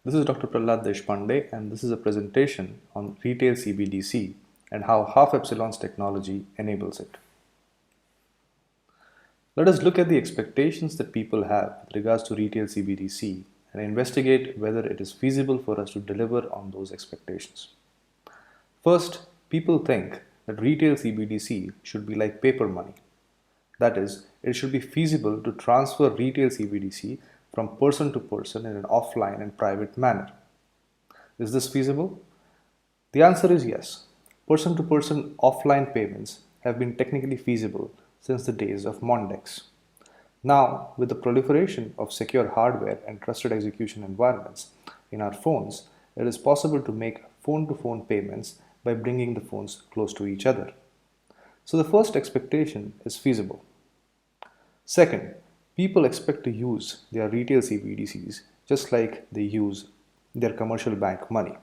This is Dr. Prahlad Deshpande, and this is a presentation on retail CBDC and how Half Epsilon's technology enables it. Let us look at the expectations that people have with regards to retail CBDC and investigate whether it is feasible for us to deliver on those expectations. First, people think that retail CBDC should be like paper money. That is, it should be feasible to transfer retail CBDC from person to person in an offline and private manner. Is this feasible? The answer is yes. Person to person offline payments have been technically feasible since the days of Mondex. Now, with the proliferation of secure hardware and trusted execution environments in our phones, it is possible to make phone to phone payments by bringing the phones close to each other. So, the first expectation is feasible. Second, people expect to use their retail CBDCs just like they use their commercial bank money.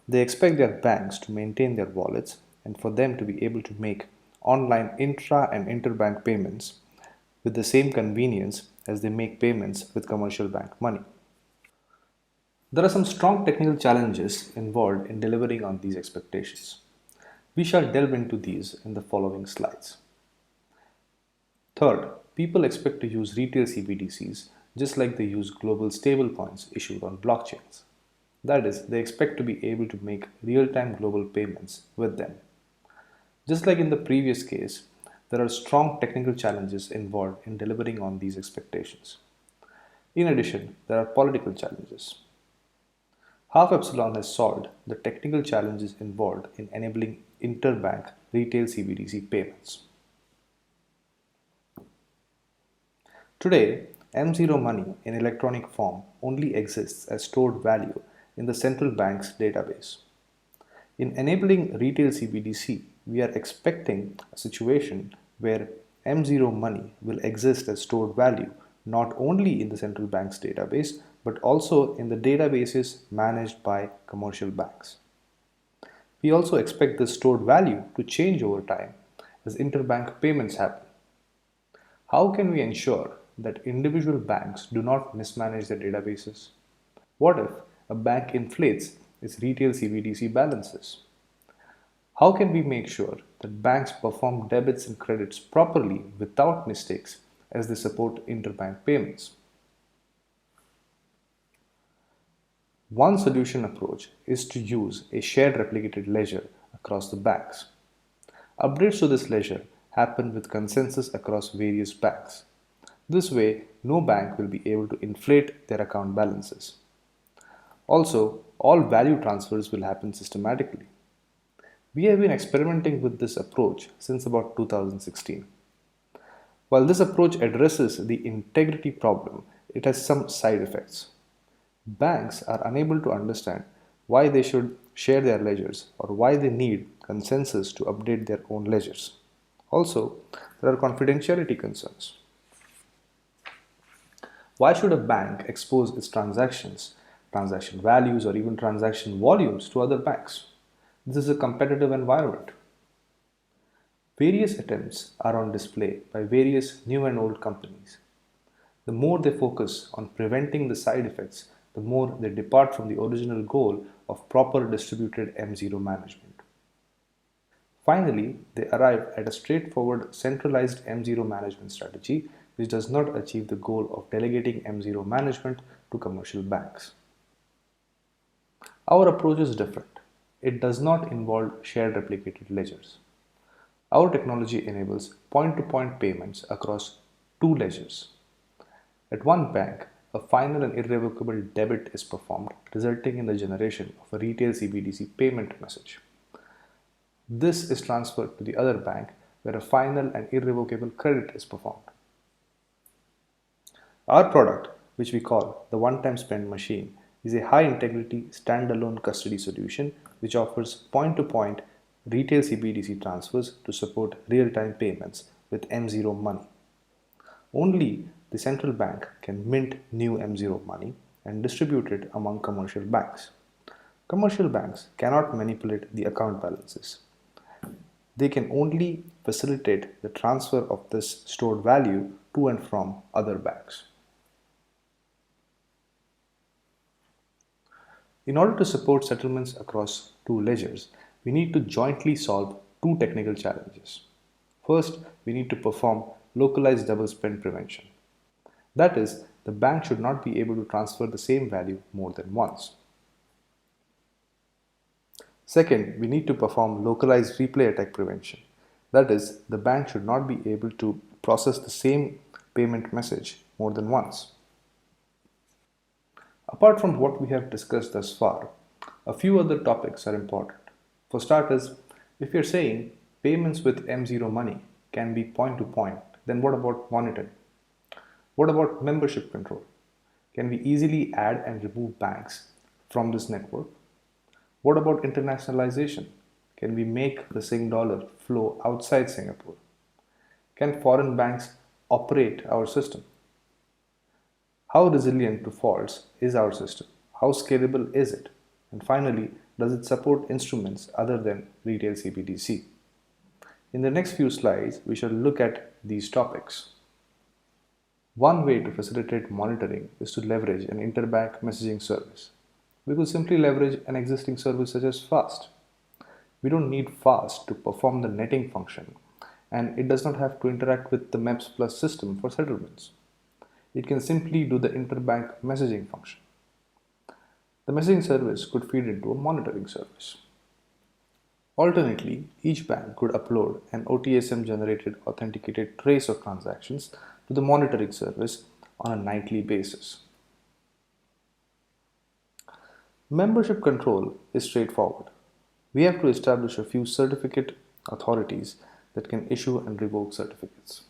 They expect their banks to maintain their wallets and for them to be able to make online intra and interbank payments with the same convenience as they make payments with commercial bank money. There are some strong technical challenges involved in delivering on these expectations. We shall delve into these in the following slides. Third, people expect to use retail CBDCs just like they use global stablecoins issued on blockchains. That is, they expect to be able to make real-time global payments with them. Just like in the previous case, there are strong technical challenges involved in delivering on these expectations. In addition, there are political challenges. Half Epsilon has solved the technical challenges involved in enabling interbank retail CBDC payments. Today, M0 money in electronic form only exists as stored value in the central bank's database. In enabling retail CBDC, we are expecting a situation where M0 money will exist as stored value not only in the central bank's database but also in the databases managed by commercial banks. We also expect this stored value to change over time as interbank payments happen. How can we ensure that individual banks do not mismanage their databases? What if a bank inflates its retail CBDC balances? How can we make sure that banks perform debits and credits properly without mistakes as they support interbank payments? One solution approach is to use a shared replicated ledger across the banks. Updates to this ledger happen with consensus across various banks. This way, no bank will be able to inflate their account balances. Also, all value transfers will happen systematically. We have been experimenting with this approach since about 2016. While this approach addresses the integrity problem, it has some side effects. Banks are unable to understand why they should share their ledgers or why they need consensus to update their own ledgers. Also, there are confidentiality concerns. Why should a bank expose its transactions, transaction values, or even transaction volumes to other banks? This is a competitive environment. Various attempts are on display by various new and old companies. The more they focus on preventing the side effects, the more they depart from the original goal of proper distributed M0 management. Finally, they arrive at a straightforward centralized M0 management strategy which does not achieve the goal of delegating M0 management to commercial banks. Our approach is different. It does not involve shared replicated ledgers. Our technology enables point-to-point payments across two ledgers. At one bank, a final and irrevocable debit is performed, resulting in the generation of a retail CBDC payment message. This is transferred to the other bank where a final and irrevocable credit is performed. Our product, which we call the one-time spend machine, is a high-integrity standalone custody solution which offers point-to-point retail CBDC transfers to support real-time payments with M0 money. Only the central bank can mint new M0 money and distribute it among commercial banks. Commercial banks cannot manipulate the account balances. They can only facilitate the transfer of this stored value to and from other banks. In order to support settlements across two ledgers, we need to jointly solve two technical challenges. First, we need to perform localized double spend prevention. That is, the bank should not be able to transfer the same value more than once. Second, we need to perform localized replay attack prevention. That is, the bank should not be able to process the same payment message more than once. Apart from what we have discussed thus far, a few other topics are important. For starters, if you're saying payments with M0 money can be point to point, then what about monitoring? What about membership control? Can we easily add and remove banks from this network? What about internationalization? Can we make the Sing dollar flow outside Singapore? Can foreign banks operate our system? How resilient to faults is our system? How scalable is it? And finally, does it support instruments other than retail CBDC? In the next few slides, we shall look at these topics. One way to facilitate monitoring is to leverage an interbank messaging service. We could simply leverage an existing service such as FAST. We don't need FAST to perform the netting function, and it does not have to interact with the MEPS Plus system for settlements. It can simply do the interbank messaging function. The messaging service could feed into a monitoring service. Alternately, each bank could upload an OTSM generated authenticated trace of transactions to the monitoring service on a nightly basis. Membership control is straightforward. We have to establish a few certificate authorities that can issue and revoke certificates.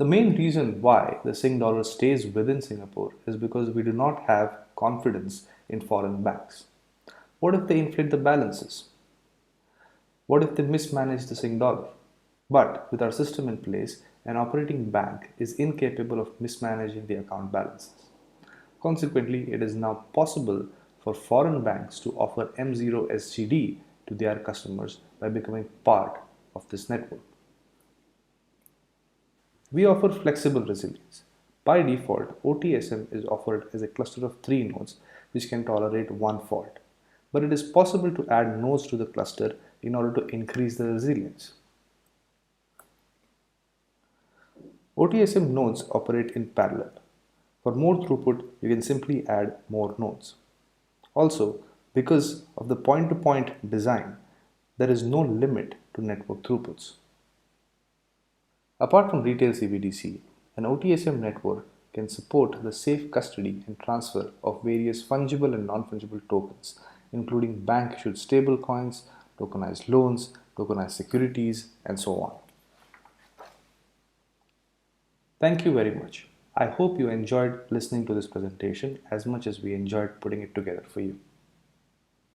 The main reason why the Sing dollar stays within Singapore is because we do not have confidence in foreign banks. What if they inflate the balances? What if they mismanage the Sing dollar? But with our system in place, an operating bank is incapable of mismanaging the account balances. Consequently, it is now possible for foreign banks to offer M0 SGD to their customers by becoming part of this network. We offer flexible resilience. By default, OTSM is offered as a cluster of 3 nodes which can tolerate one fault. But it is possible to add nodes to the cluster in order to increase the resilience. OTSM nodes operate in parallel. For more throughput, you can simply add more nodes. Also, because of the point-to-point design, there is no limit to network throughputs. Apart from retail CBDC, an OTSM network can support the safe custody and transfer of various fungible and non-fungible tokens, including bank-issued stablecoins, tokenized loans, tokenized securities, and so on. Thank you very much. I hope you enjoyed listening to this presentation as much as we enjoyed putting it together for you.